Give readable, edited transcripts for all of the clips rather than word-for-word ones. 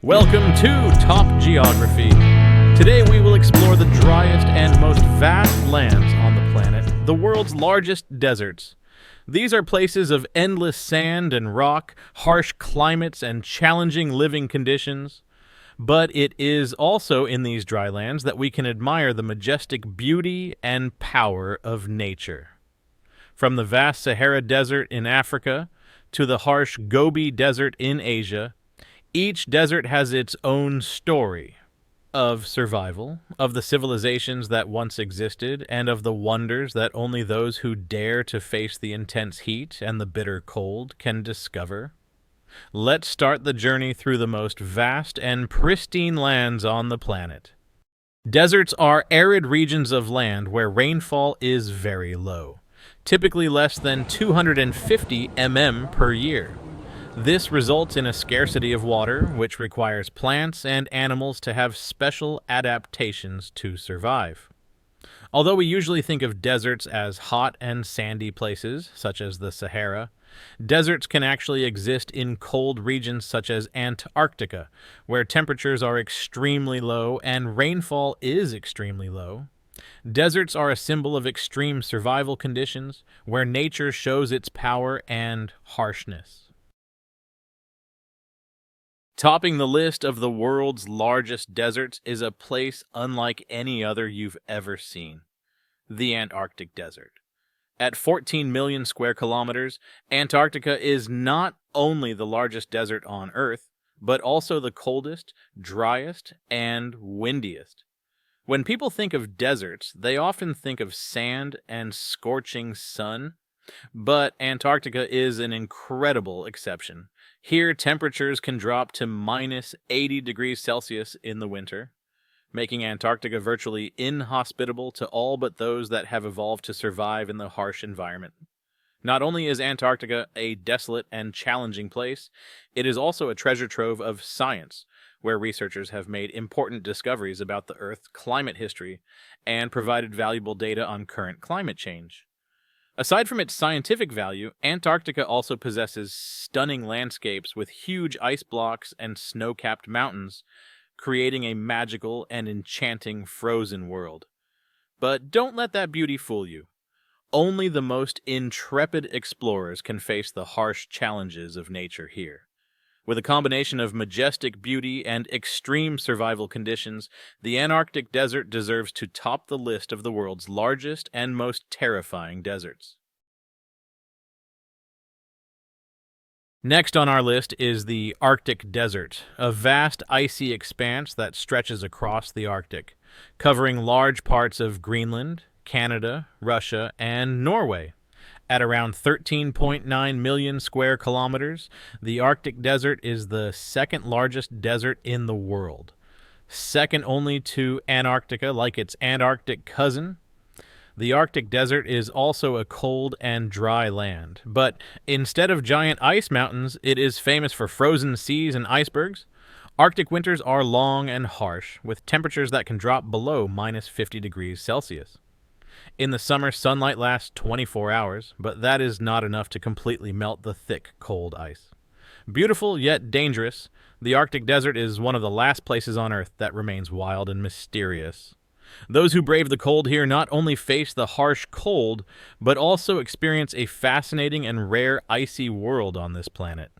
Welcome to Top Geography. Today we will explore the driest and most vast lands on the planet, the world's largest deserts. These are places of endless sand and rock, harsh climates, and challenging living conditions. But it is also in these dry lands that we can admire the majestic beauty and power of nature. From the vast Sahara Desert in Africa to the harsh Gobi Desert in Asia, each desert has its own story of survival, of the civilizations that once existed, and of the wonders that only those who dare to face the intense heat and the bitter cold can discover. Let's start the journey through the most vast and pristine lands on the planet. Deserts are arid regions of land where rainfall is very low, typically less than 250 mm per year. This results in a scarcity of water, which requires plants and animals to have special adaptations to survive. Although we usually think of deserts as hot and sandy places, such as the Sahara, deserts can actually exist in cold regions such as Antarctica, where temperatures are extremely low and rainfall is extremely low. Deserts are a symbol of extreme survival conditions, where nature shows its power and harshness. Topping the list of the world's largest deserts is a place unlike any other you've ever seen, the Antarctic Desert. At 14 million square kilometers, Antarctica is not only the largest desert on Earth, but also the coldest, driest, and windiest. When people think of deserts, they often think of sand and scorching sun, but Antarctica is an incredible exception. Here, temperatures can drop to minus 80 degrees Celsius in the winter, making Antarctica virtually inhospitable to all but those that have evolved to survive in the harsh environment. Not only is Antarctica a desolate and challenging place, it is also a treasure trove of science, where researchers have made important discoveries about the Earth's climate history and provided valuable data on current climate change. Aside from its scientific value, Antarctica also possesses stunning landscapes with huge ice blocks and snow-capped mountains, creating a magical and enchanting frozen world. But don't let that beauty fool you. Only the most intrepid explorers can face the harsh challenges of nature here. With a combination of majestic beauty and extreme survival conditions, the Antarctic Desert deserves to top the list of the world's largest and most terrifying deserts. Next on our list is the Arctic Desert, a vast icy expanse that stretches across the Arctic, covering large parts of Greenland, Canada, Russia, and Norway. At around 13.9 million square kilometers, the Arctic Desert is the second largest desert in the world, second only to Antarctica, like its Antarctic cousin. The Arctic Desert is also a cold and dry land, but instead of giant ice mountains, it is famous for frozen seas and icebergs. Arctic winters are long and harsh, with temperatures that can drop below minus 50 degrees Celsius. In the summer, sunlight lasts 24 hours, but that is not enough to completely melt the thick, cold ice. Beautiful yet dangerous, the Arctic Desert is one of the last places on Earth that remains wild and mysterious. Those who brave the cold here not only face the harsh cold, but also experience a fascinating and rare icy world on this planet.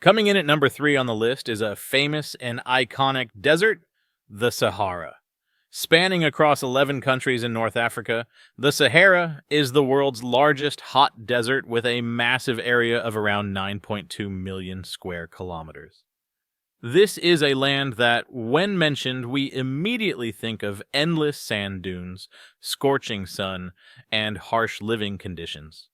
Coming in at number 3 on the list is a famous and iconic desert, the Sahara. Spanning across 11 countries in North Africa, the Sahara is the world's largest hot desert with a massive area of around 9.2 million square kilometers. This is a land that, when mentioned, we immediately think of endless sand dunes, scorching sun, and harsh living conditions.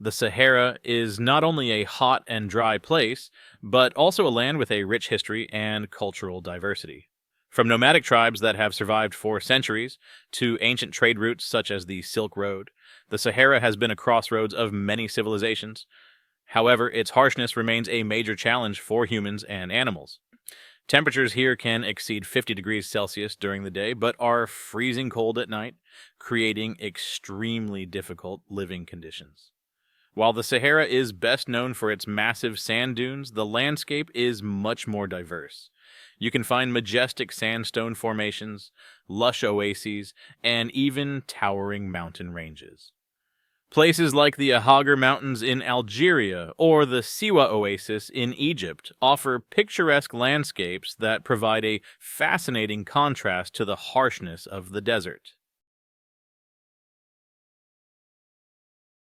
The Sahara is not only a hot and dry place, but also a land with a rich history and cultural diversity. From nomadic tribes that have survived for centuries to ancient trade routes such as the Silk Road, the Sahara has been a crossroads of many civilizations. However, its harshness remains a major challenge for humans and animals. Temperatures here can exceed 50 degrees Celsius during the day, but are freezing cold at night, creating extremely difficult living conditions. While the Sahara is best known for its massive sand dunes, the landscape is much more diverse. You can find majestic sandstone formations, lush oases, and even towering mountain ranges. Places like the Ahagar Mountains in Algeria or the Siwa Oasis in Egypt offer picturesque landscapes that provide a fascinating contrast to the harshness of the desert.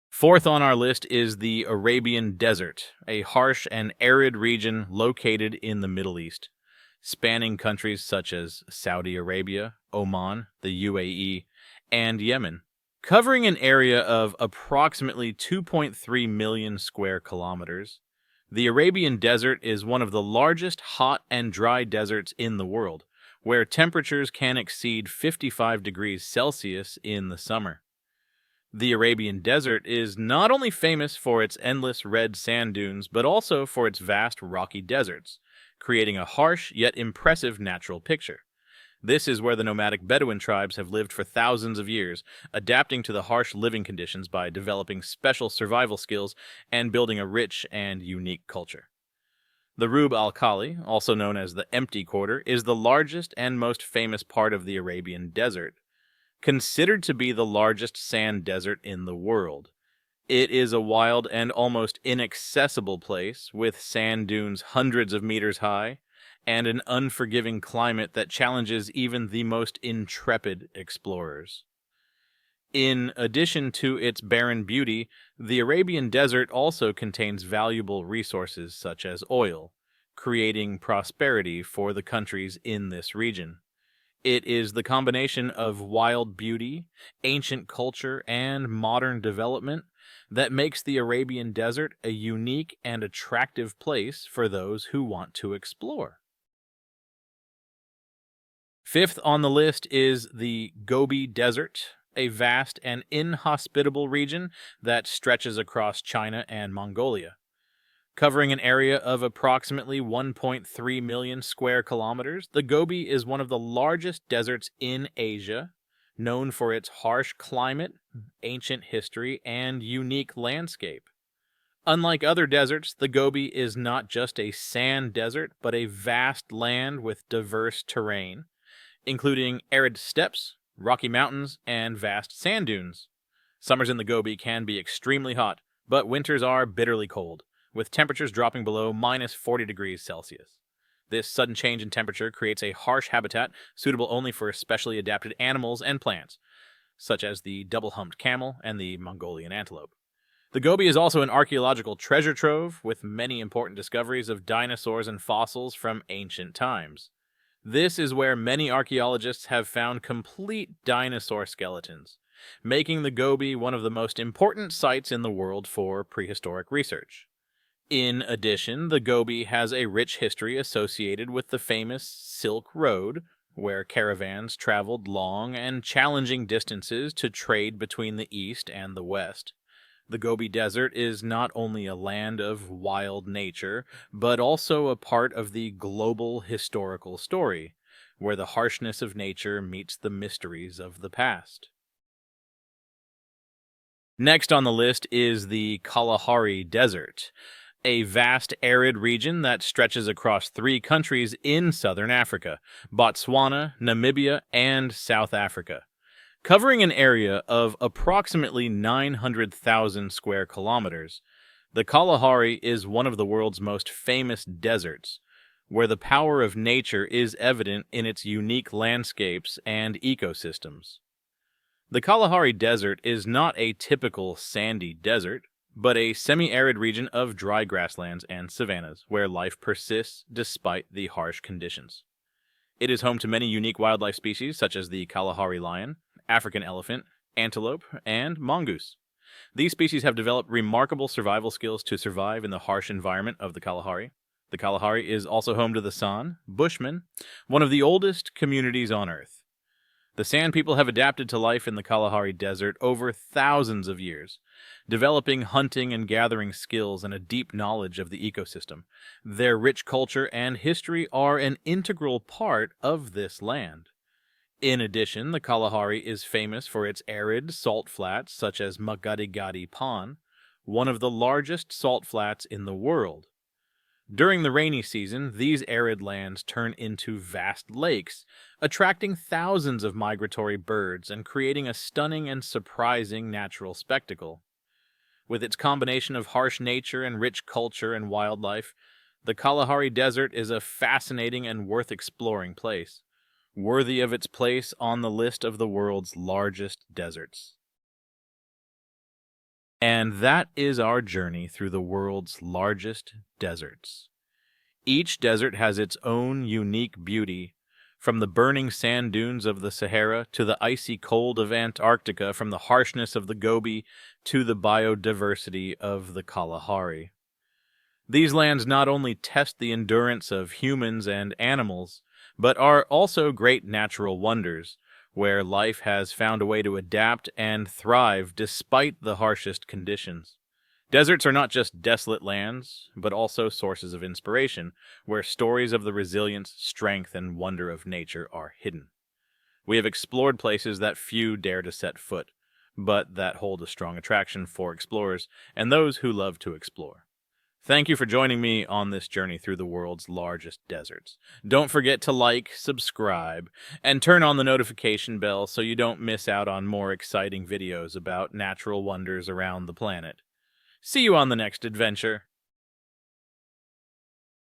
Fourth on our list is the Arabian Desert, a harsh and arid region located in the Middle East, spanning countries such as Saudi Arabia, Oman, the UAE, and Yemen. Covering an area of approximately 2.3 million square kilometers, the Arabian Desert is one of the largest hot and dry deserts in the world, where temperatures can exceed 55 degrees Celsius in the summer. The Arabian Desert is not only famous for its endless red sand dunes, but also for its vast rocky deserts, creating a harsh yet impressive natural picture. This is where the nomadic Bedouin tribes have lived for thousands of years, adapting to the harsh living conditions by developing special survival skills and building a rich and unique culture. The Rub al-Khali, also known as the Empty Quarter, is the largest and most famous part of the Arabian Desert, considered to be the largest sand desert in the world. It is a wild and almost inaccessible place with sand dunes hundreds of meters high and an unforgiving climate that challenges even the most intrepid explorers. In addition to its barren beauty, the Arabian Desert also contains valuable resources such as oil, creating prosperity for the countries in this region. It is the combination of wild beauty, ancient culture, and modern development that makes the Arabian Desert a unique and attractive place for those who want to explore. Fifth on the list is the Gobi Desert, a vast and inhospitable region that stretches across China and Mongolia. Covering an area of approximately 1.3 million square kilometers, the Gobi is one of the largest deserts in Asia, known for its harsh climate, ancient history, and unique landscape. Unlike other deserts, the Gobi is not just a sand desert, but a vast land with diverse terrain, including arid steppes, rocky mountains, and vast sand dunes. Summers in the Gobi can be extremely hot, but winters are bitterly cold, with temperatures dropping below minus 40 degrees Celsius. This sudden change in temperature creates a harsh habitat suitable only for specially adapted animals and plants, such as the double-humped camel and the Mongolian antelope. The Gobi is also an archaeological treasure trove with many important discoveries of dinosaurs and fossils from ancient times. This is where many archaeologists have found complete dinosaur skeletons, making the Gobi one of the most important sites in the world for prehistoric research. In addition, the Gobi has a rich history associated with the famous Silk Road, where caravans traveled long and challenging distances to trade between the East and the West. The Gobi Desert is not only a land of wild nature, but also a part of the global historical story, where the harshness of nature meets the mysteries of the past. Next on the list is the Kalahari Desert, a vast arid region that stretches across 3 countries in southern Africa: Botswana, Namibia, and South Africa. Covering an area of approximately 900,000 square kilometers, the Kalahari is one of the world's most famous deserts, where the power of nature is evident in its unique landscapes and ecosystems. The Kalahari Desert is not a typical sandy desert, but a semi-arid region of dry grasslands and savannas, where life persists despite the harsh conditions. It is home to many unique wildlife species such as the Kalahari lion, African elephant, antelope, and mongoose. These species have developed remarkable survival skills to survive in the harsh environment of the Kalahari. The Kalahari is also home to the San, Bushmen, one of the oldest communities on Earth. The San people have adapted to life in the Kalahari Desert over thousands of years, developing hunting and gathering skills and a deep knowledge of the ecosystem. Their rich culture and history are an integral part of this land. In addition, the Kalahari is famous for its arid salt flats such as Magadi Gadi Pond, one of the largest salt flats in the world. During the rainy season, these arid lands turn into vast lakes, attracting thousands of migratory birds and creating a stunning and surprising natural spectacle. With its combination of harsh nature and rich culture and wildlife, the Kalahari Desert is a fascinating and worth exploring place, worthy of its place on the list of the world's largest deserts. And that is our journey through the world's largest deserts. Each desert has its own unique beauty, from the burning sand dunes of the Sahara to the icy cold of Antarctica, from the harshness of the Gobi to the biodiversity of the Kalahari. These lands not only test the endurance of humans and animals, but are also great natural wonders, where life has found a way to adapt and thrive despite the harshest conditions. Deserts are not just desolate lands, but also sources of inspiration, where stories of the resilience, strength, and wonder of nature are hidden. We have explored places that few dare to set foot, but that hold a strong attraction for explorers and those who love to explore. Thank you for joining me on this journey through the world's largest deserts. Don't forget to like, subscribe, and turn on the notification bell so you don't miss out on more exciting videos about natural wonders around the planet. See you on the next adventure.